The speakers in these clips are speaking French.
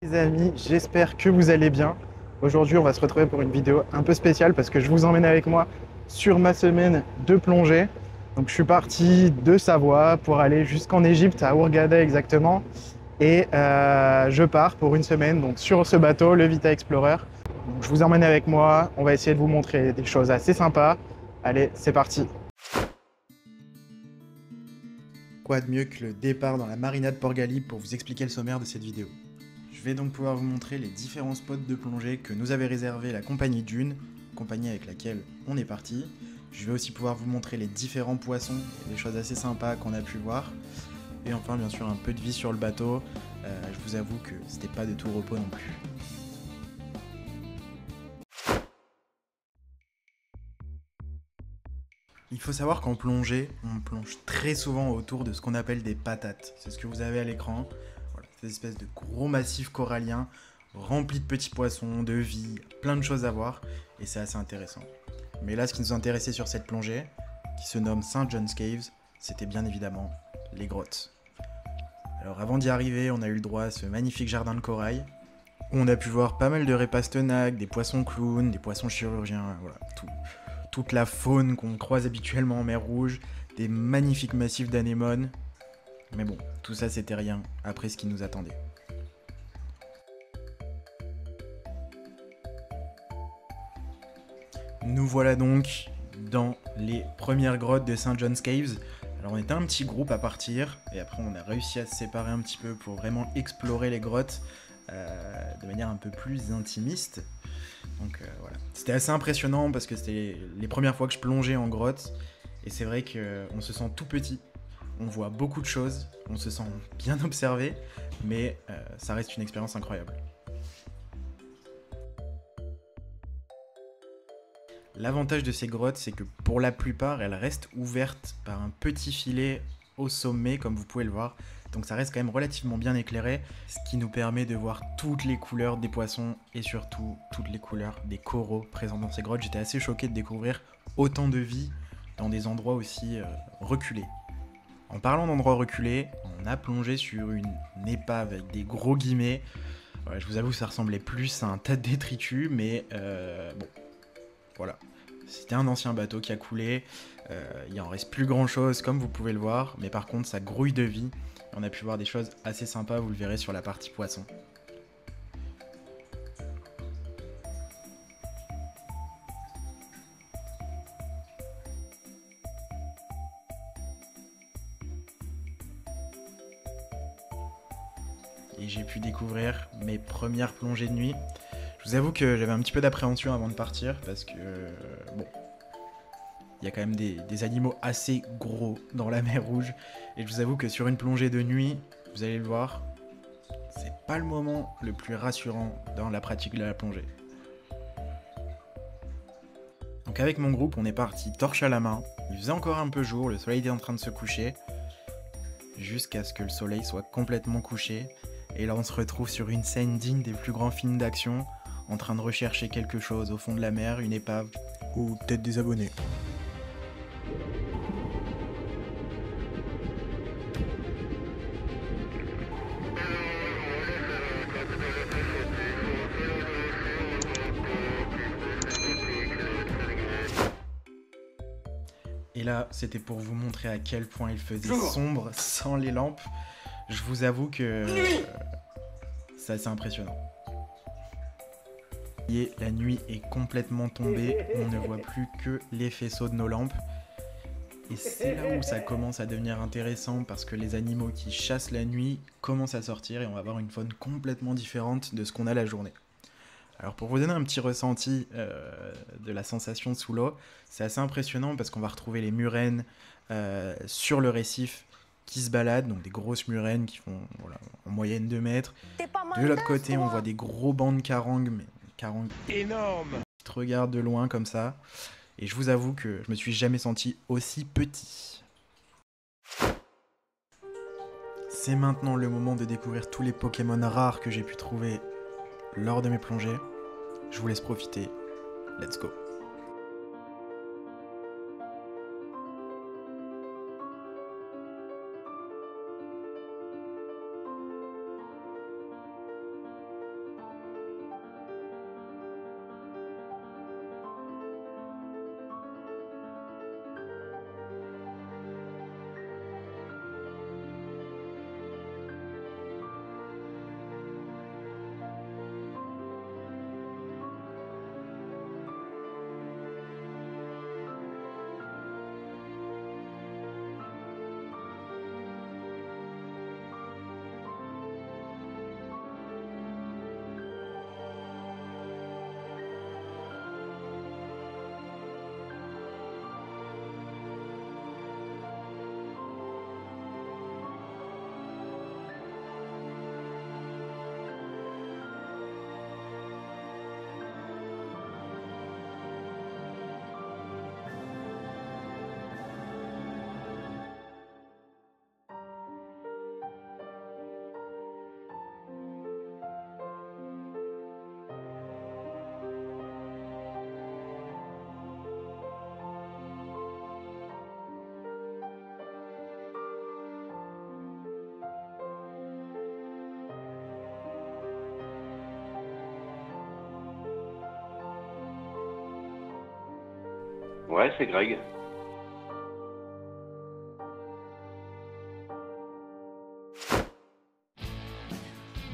Les amis, j'espère que vous allez bien. Aujourd'hui, on va se retrouver pour une vidéo un peu spéciale parce que je vous emmène avec moi sur ma semaine de plongée. Donc, je suis parti de Savoie pour aller jusqu'en Égypte, à Hurghada exactement. Et je pars pour une semaine donc, sur ce bateau, le Vita Explorer. Donc, je vous emmène avec moi. On va essayer de vous montrer des choses assez sympas. Allez, c'est parti. Quoi de mieux que le départ dans la marina de Port-Galib pour vous expliquer le sommaire de cette vidéo. Je vais donc pouvoir vous montrer les différents spots de plongée que nous avait réservé la compagnie Dune, compagnie avec laquelle on est parti. Je vais aussi pouvoir vous montrer les différents poissons, des choses assez sympas qu'on a pu voir. Et enfin, bien sûr, un peu de vie sur le bateau. Je vous avoue que c'était pas de tout repos non plus. Il faut savoir qu'en plongée, on plonge très souvent autour de ce qu'on appelle des patates. C'est ce que vous avez à l'écran. Voilà, ces espèces de gros massifs coralliens remplis de petits poissons, de vie, plein de choses à voir, et c'est assez intéressant. Mais là, ce qui nous intéressait sur cette plongée, qui se nomme St. John's Caves, c'était bien évidemment les grottes. Alors avant d'y arriver, on a eu le droit à ce magnifique jardin de corail, où on a pu voir pas mal de raies pastenaques, des poissons clowns, des poissons chirurgiens, voilà, toute la faune qu'on croise habituellement en mer Rouge, des magnifiques massifs d'anémones. Mais bon, tout ça c'était rien après ce qui nous attendait. Nous voilà donc dans les premières grottes de St. John's Caves. Alors on était un petit groupe à partir, et après on a réussi à se séparer un petit peu pour vraiment explorer les grottes de manière un peu plus intimiste. Donc voilà. C'était assez impressionnant parce que c'était les premières fois que je plongeais en grotte, et c'est vrai qu'on se sent tout petit. On voit beaucoup de choses, on se sent bien observé, mais ça reste une expérience incroyable. L'avantage de ces grottes, c'est que pour la plupart, elles restent ouvertes par un petit filet au sommet, comme vous pouvez le voir. Donc ça reste quand même relativement bien éclairé, ce qui nous permet de voir toutes les couleurs des poissons et surtout toutes les couleurs des coraux présents dans ces grottes. J'étais assez choqué de découvrir autant de vie dans des endroits aussi reculés. En parlant d'endroits reculés, on a plongé sur une épave avec des gros guillemets. Ouais, je vous avoue, ça ressemblait plus à un tas de détritus, mais bon, voilà. C'était un ancien bateau qui a coulé, il en reste plus grand chose comme vous pouvez le voir, mais par contre ça grouille de vie, et on a pu voir des choses assez sympas, vous le verrez sur la partie poisson. Et j'ai pu découvrir mes premières plongées de nuit. Je vous avoue que j'avais un petit peu d'appréhension avant de partir, parce que, bon, il y a quand même des animaux assez gros dans la mer Rouge, et je vous avoue que sur une plongée de nuit, vous allez le voir, c'est pas le moment le plus rassurant dans la pratique de la plongée. Donc avec mon groupe, on est parti torche à la main. Il faisait encore un peu jour, le soleil était en train de se coucher, jusqu'à ce que le soleil soit complètement couché. Et là, on se retrouve sur une scène digne des plus grands films d'action, en train de rechercher quelque chose au fond de la mer, une épave, ou peut-être des abonnés. Et là, c'était pour vous montrer à quel point il faisait sombre sans les lampes. Je vous avoue que c'est assez impressionnant. Et la nuit est complètement tombée, on ne voit plus que les faisceaux de nos lampes. Et c'est là où ça commence à devenir intéressant parce que les animaux qui chassent la nuit commencent à sortir et on va avoir une faune complètement différente de ce qu'on a la journée. Alors pour vous donner un petit ressenti de la sensation sous l'eau, c'est assez impressionnant parce qu'on va retrouver les murènes sur le récif qui se baladent, donc des grosses murènes qui font voilà, en moyenne 2 mètres. De l'autre côté, on voit des gros bancs de carangues, mais carangues énormes qui te regardent de loin comme ça. Et je vous avoue que je me suis jamais senti aussi petit. C'est maintenant le moment de découvrir tous les Pokémon rares que j'ai pu trouver lors de mes plongées. Je vous laisse profiter. Let's go. Ouais, c'est Greg.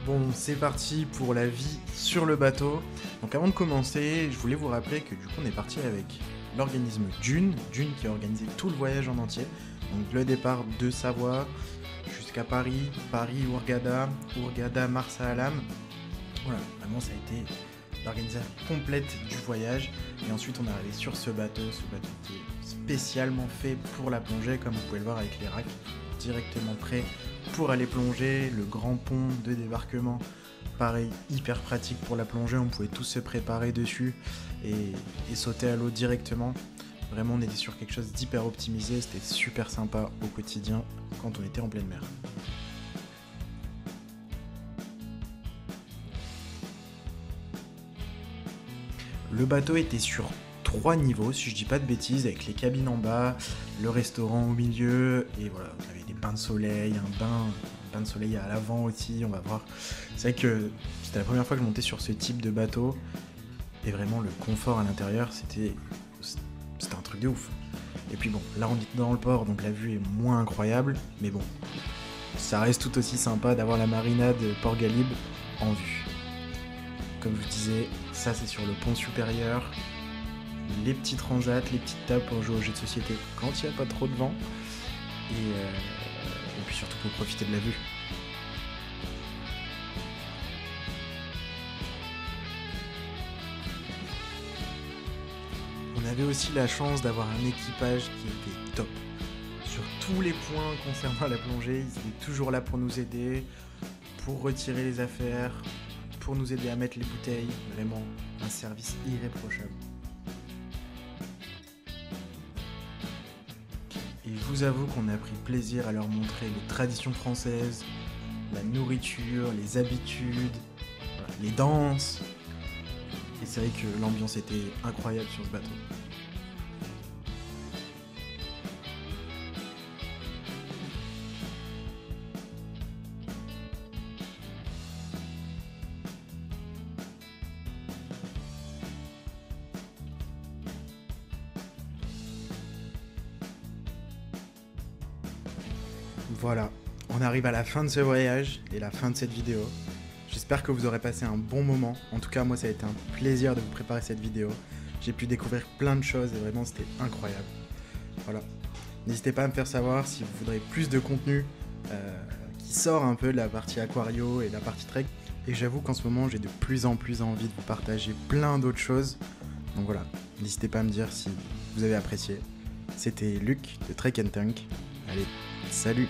Bon, c'est parti pour la vie sur le bateau. Donc avant de commencer, je voulais vous rappeler que du coup on est parti avec l'organisme Dune qui a organisé tout le voyage en entier. Donc le départ de Savoie jusqu'à Paris, Hurghada, Marsa Alam. Voilà, vraiment ça a été l'organisation complète du voyage. Et ensuite on est arrivé sur ce bateau qui est spécialement fait pour la plongée, comme vous pouvez le voir avec les racks directement prêts pour aller plonger, le grand pont de débarquement, pareil, hyper pratique pour la plongée, on pouvait tous se préparer dessus et sauter à l'eau directement. Vraiment, on était sur quelque chose d'hyper optimisé, c'était super sympa au quotidien quand on était en pleine mer. Le bateau était sur 3 niveaux, si je dis pas de bêtises, avec les cabines en bas, le restaurant au milieu, et voilà, on avait des bains de soleil, un bain de soleil à l'avant aussi, on va voir. C'est vrai que c'était la première fois que je montais sur ce type de bateau, et vraiment le confort à l'intérieur, c'était un truc de ouf. Et puis bon, là on est dans le port, donc la vue est moins incroyable, mais bon, ça reste tout aussi sympa d'avoir la marina de Port Galib en vue. Comme je vous disais, ça c'est sur le pont supérieur, les petits transats, les petites tables pour jouer aux jeux de société quand il n'y a pas trop de vent, et puis surtout pour profiter de la vue. On avait aussi la chance d'avoir un équipage qui était top. Sur tous les points concernant la plongée, ils étaient toujours là pour nous aider, pour retirer les affaires, pour nous aider à mettre les bouteilles. Vraiment, un service irréprochable. Et je vous avoue qu'on a pris plaisir à leur montrer les traditions françaises, la nourriture, les habitudes, voilà, les danses. Et c'est vrai que l'ambiance était incroyable sur ce bateau. Voilà, on arrive à la fin de ce voyage et la fin de cette vidéo. J'espère que vous aurez passé un bon moment. En tout cas, moi, ça a été un plaisir de vous préparer cette vidéo. J'ai pu découvrir plein de choses et vraiment, c'était incroyable. Voilà. N'hésitez pas à me faire savoir si vous voudrez plus de contenu qui sort un peu de la partie aquario et de la partie trek. Et j'avoue qu'en ce moment, j'ai de plus en plus envie de vous partager plein d'autres choses. Donc voilà, n'hésitez pas à me dire si vous avez apprécié. C'était Luc de Trek and Tank. Allez, salut!